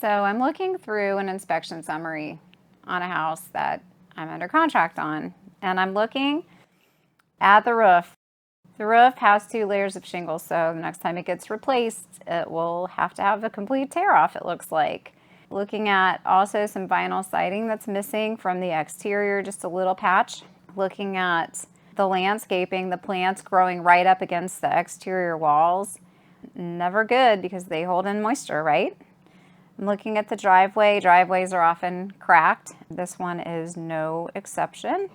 So I'm looking through an inspection summary on a house that I'm under contract on, and I'm looking at the roof. The roof has 2 layers of shingles, so the next time it gets replaced, it will have to have a complete tear off, it looks like. Looking at also some vinyl siding that's missing from the exterior, just a little patch. Looking at the landscaping, the plants growing right up against the exterior walls. Never good because they hold in moisture, right? I'm looking at the driveway. Driveways are often cracked. This one is no exception.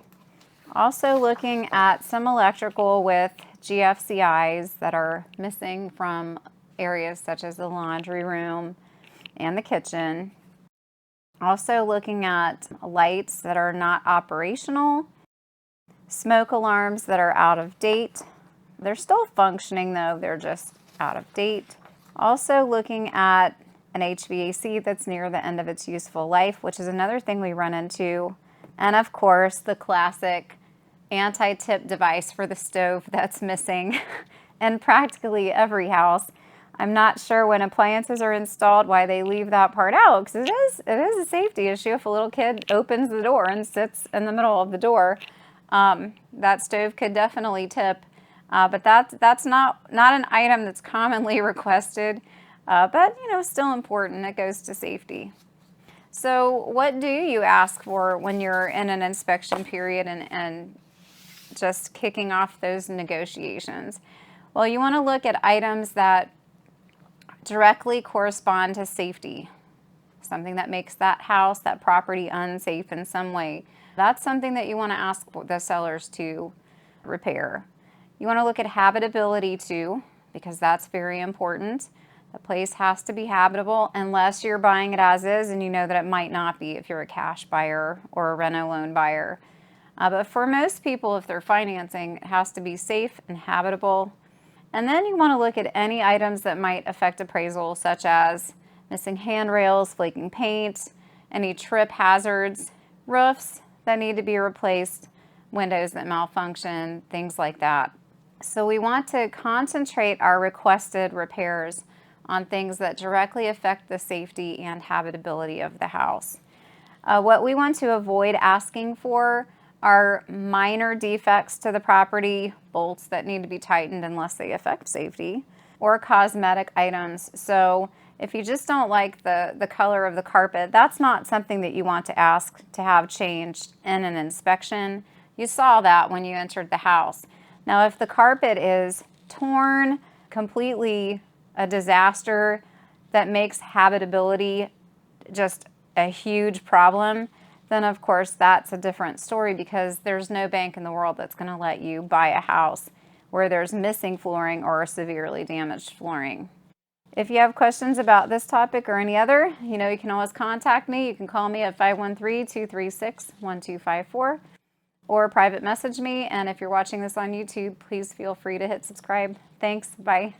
Also looking at some electrical with GFCIs that are missing from areas such as the laundry room and the kitchen. Also looking at lights that are not operational, smoke alarms that are out of date. They're still functioning though, they're just out of date. Also looking at an HVAC that's near the end of its useful life, which is another thing we run into. And of course, the classic anti-tip device for the stove that's missing in practically every house. I'm not sure when appliances are installed why they leave that part out, because it is a safety issue. If a little kid opens the door and sits in the middle of the door, that stove could definitely tip. But that's not an item that's commonly requested, but still important. It goes to safety. So what do you ask for when you're in an inspection period and just kicking off those negotiations? Well, you want to look at items that directly correspond to safety, something that makes that house, that property unsafe in some way. That's something that you want to ask the sellers to repair. You want to look at habitability too, because that's very important. The place has to be habitable unless you're buying it as is, and you know that it might not be if you're a cash buyer or a reno loan buyer. But for most people, if they're financing, it has to be safe and habitable. And then you want to look at any items that might affect appraisal, such as missing handrails, flaking paint, any trip hazards, roofs that need to be replaced, windows that malfunction, things like that. So we want to concentrate our requested repairs on things that directly affect the safety and habitability of the house. What we want to avoid asking for are minor defects to the property, bolts that need to be tightened unless they affect safety, or cosmetic items. So if you just don't like the color of the carpet, that's not something that you want to ask to have changed in an inspection. You saw that when you entered the house. Now, if the carpet is torn, completely a disaster that makes habitability just a huge problem, then of course that's a different story, because there's no bank in the world that's going to let you buy a house where there's missing flooring or severely damaged flooring. If you have questions about this topic or any other, you can always contact me. You can call me at 513-236-1254 or private message me. And if you're watching this on YouTube, please feel free to hit subscribe. Thanks. Bye.